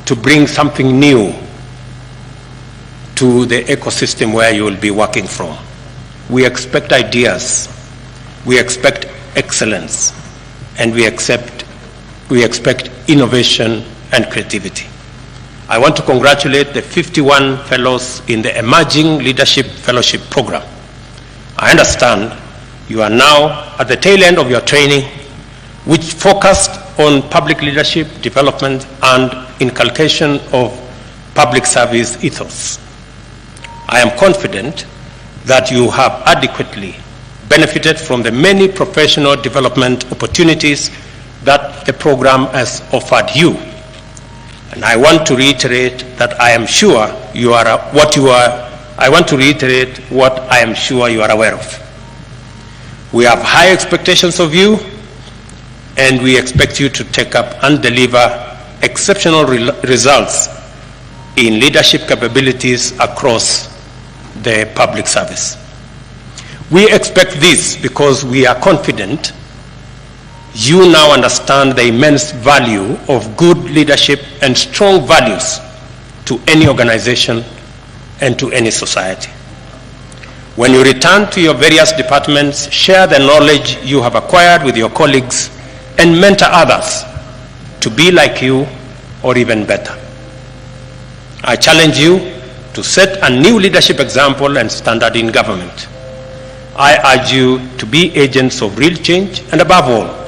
to bring something new to the ecosystem where you will be working from. We expect ideas, we expect excellence, and we expect innovation and creativity. I want to congratulate the 51 fellows in the Emerging Leadership Fellowship Program. I understand you are now at the tail end of your training, which focused on public leadership, development, and inculcation of public service ethos. I am confident that you have adequately benefited from the many professional development opportunities that the program has offered you. And I want to reiterate that I am sure you are I want to reiterate what I am sure you are aware of. We have high expectations of you, and we expect you to take up and deliver exceptional results in leadership capabilities across the public service. We expect this because we are confident you now understand the immense value of good leadership and strong values to any organization and to any society. When you return to your various departments, share the knowledge you have acquired with your colleagues and mentor others to be like you or even better. I challenge you to set a new leadership example and standard in government. I urge you to be agents of real change and, above all,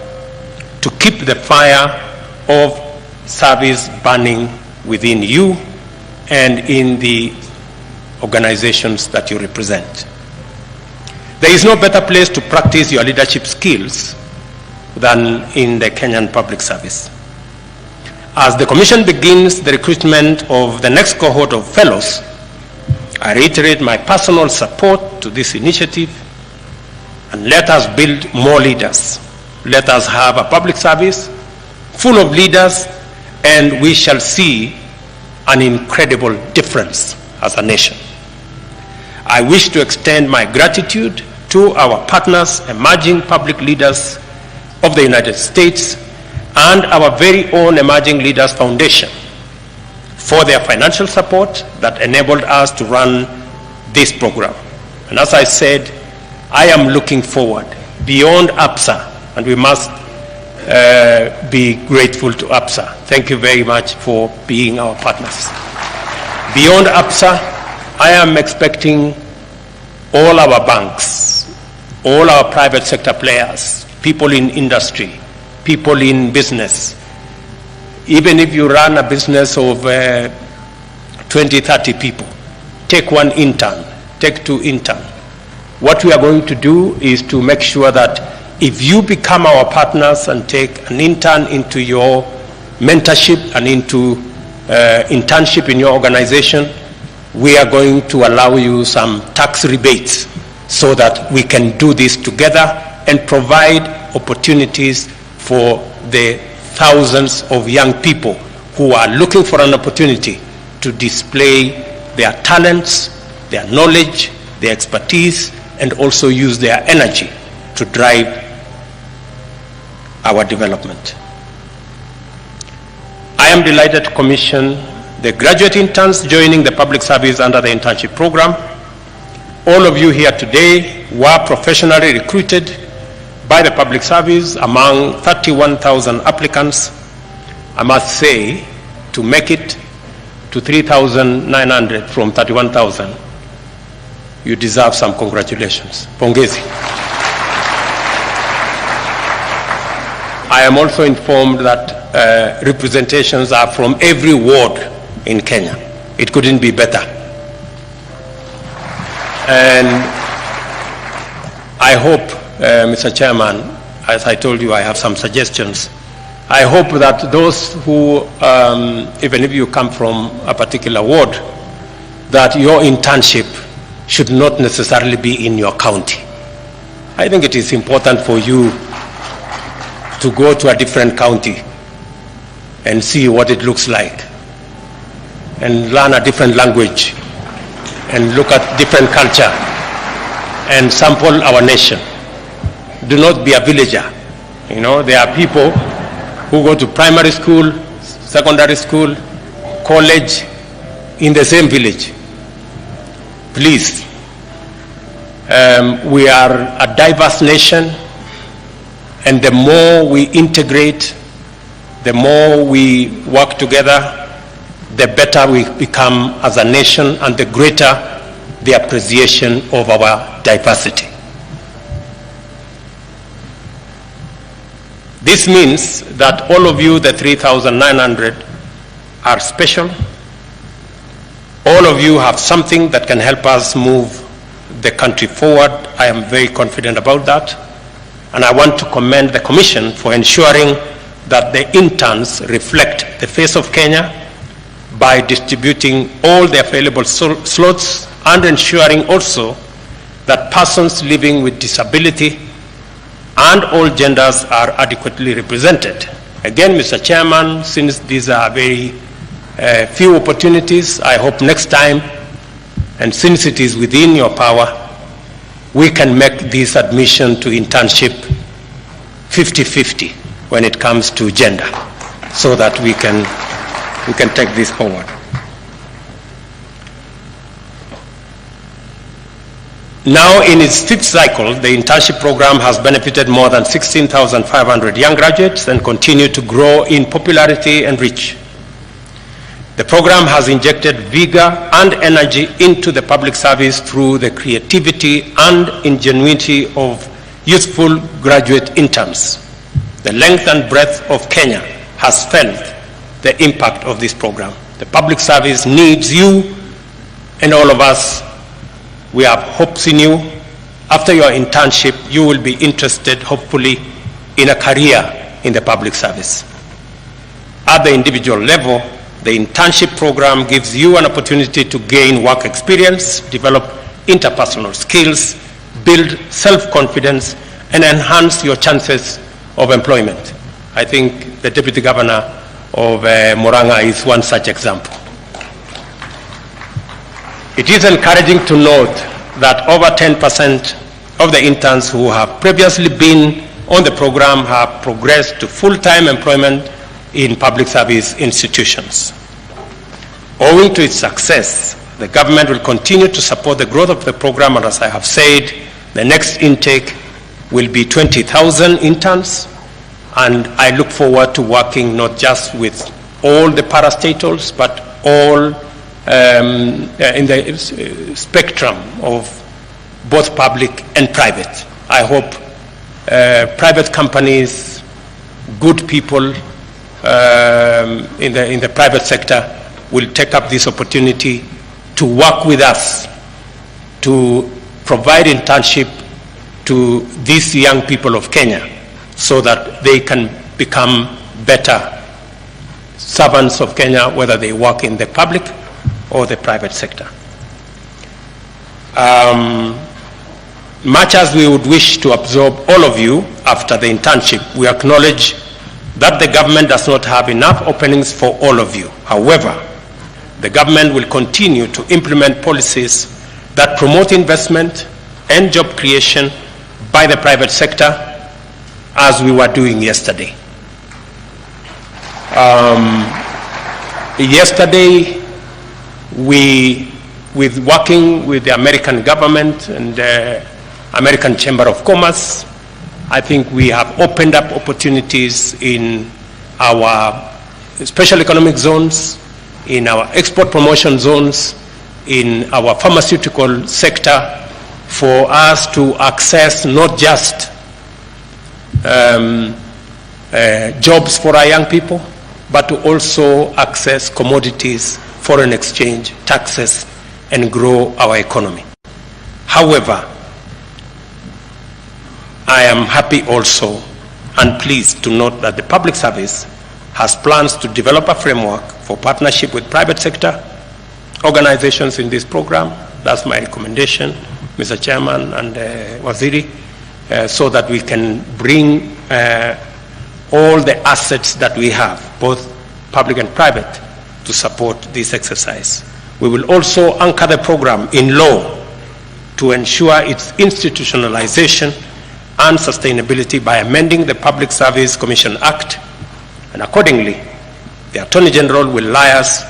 to keep the fire of service burning within you and in the organizations that you represent. There is no better place to practice your leadership skills than in the Kenyan public service. As the Commission begins the recruitment of the next cohort of fellows, I reiterate my personal support to this initiative, and let us build more leaders. Let us have a public service full of leaders, and we shall see an incredible difference as a nation. I wish to extend my gratitude to our partners, emerging public leaders of the United States, and our very own Emerging Leaders Foundation for their financial support that enabled us to run this program. And as I said, I am looking forward beyond APSA, and we must be grateful to APSA. Thank you very much for being our partners. Beyond APSA, I am expecting all our banks, all our private sector players, people in industry, people in business. Even if you run a business of 20, 30 people, take one intern, take two interns. What we are going to do is to make sure that if you become our partners and take an intern into your mentorship and into internship in your organization, we are going to allow you some tax rebates so that we can do this together and provide opportunities for the thousands of young people who are looking for an opportunity to display their talents, their knowledge, their expertise, and also use their energy to drive our development. I am delighted to commission the graduate interns joining the public service under the internship program. All of you here today were professionally recruited by the public service among 31,000 applicants. I must say, to make it to 3,900 from 31,000, you deserve some congratulations. Pongezi. I am also informed that representations are from every ward in Kenya. It couldn't be better. And I hope, Mr. Chairman, as I told you, I have some suggestions. I hope that those who, even if you come from a particular ward, that your internship should not necessarily be in your county. I think it is important for you to go to a different county and see what it looks like, and learn a different language, and look at different culture, and sample our nation. Do not be a villager. You know, there are people who go to primary school, secondary school, college in the same village. Please, we are a diverse nation, and the more we integrate, the more we work together, the better we become as a nation and the greater the appreciation of our diversity. This means that all of you, the 3,900, are special. All of you have something that can help us move the country forward. I am very confident about that. And I want to commend the Commission for ensuring that the interns reflect the face of Kenya by distributing all the available slots and ensuring also that persons living with disability and all genders are adequately represented. Again, Mr. Chairman, since these are very few opportunities, I hope next time, and since it is within your power, we can make this admission to internship 50-50 when it comes to gender, so that we can take this forward. Now, in its fifth cycle, the internship program has benefited more than 16,500 young graduates and continue to grow in popularity and reach. The program has injected vigor and energy into the public service through the creativity and ingenuity of youthful graduate interns. The length and breadth of Kenya has felt the impact of this program. The public service needs you and all of us. We have hopes in you. After your internship, you will be interested, hopefully, in a career in the public service. At the individual level, the internship program gives you an opportunity to gain work experience, develop interpersonal skills, build self-confidence, and enhance your chances of employment. I think the Deputy Governor of Murang'a is one such example. It is encouraging to note that over 10% of the interns who have previously been on the program have progressed to full-time employment in public service institutions. Owing to its success, the government will continue to support the growth of the program, and as I have said, the next intake will be 20,000 interns, and I look forward to working not just with all the parastatals, but all in the spectrum of both public and private. I hope private companies, good people in the private sector will take up this opportunity to work with us to provide internship to these young people of Kenya so that they can become better servants of Kenya, whether they work in the public or the private sector. Much as we would wish to absorb all of you after the internship, we acknowledge that the government does not have enough openings for all of you. However, the government will continue to implement policies that promote investment and job creation by the private sector, as we were doing yesterday. Yesterday, with working with the American government and the American Chamber of Commerce, I think we have opened up opportunities in our special economic zones, in our export promotion zones, in our pharmaceutical sector, for us to access not just jobs for our young people, but to also access commodities, foreign exchange, taxes, and grow our economy. However, I am happy also and pleased to note that the public service has plans to develop a framework for partnership with private sector organizations in this program. That's my recommendation, Mr. Chairman and Waziri, so that we can bring all the assets that we have, both public and private, to support this exercise. We will also anchor the program in law to ensure its institutionalization and sustainability by amending the Public Service Commission Act, and accordingly, the Attorney General will liaise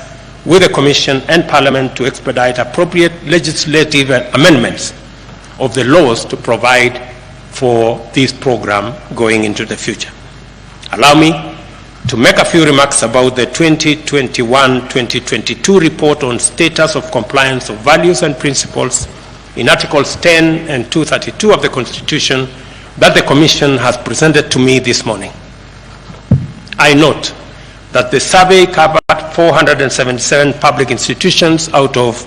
with the Commission and Parliament to expedite appropriate legislative amendments of the laws to provide for this program going into the future. Allow me to make a few remarks about the 2021-2022 report on status of compliance of values and principles in Articles 10 and 232 of the Constitution that the Commission has presented to me this morning. I note that the survey covered 477 public institutions out of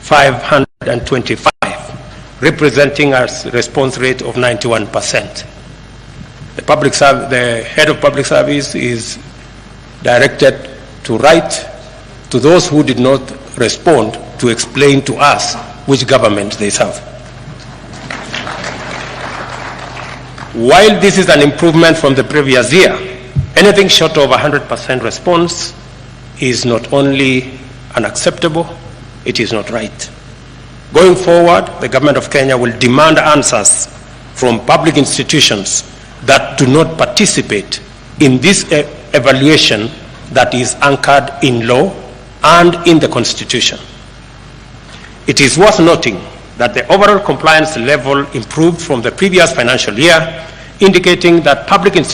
525, representing a response rate of 91%. The head of public service is directed to write to those who did not respond to explain to us which government they serve. While this is an improvement from the previous year, anything short of 100% response is not only unacceptable, it is not right. Going forward, the government of Kenya will demand answers from public institutions that do not participate in this evaluation that is anchored in law and in the Constitution. It is worth noting that the overall compliance level improved from the previous financial year, indicating that public institutions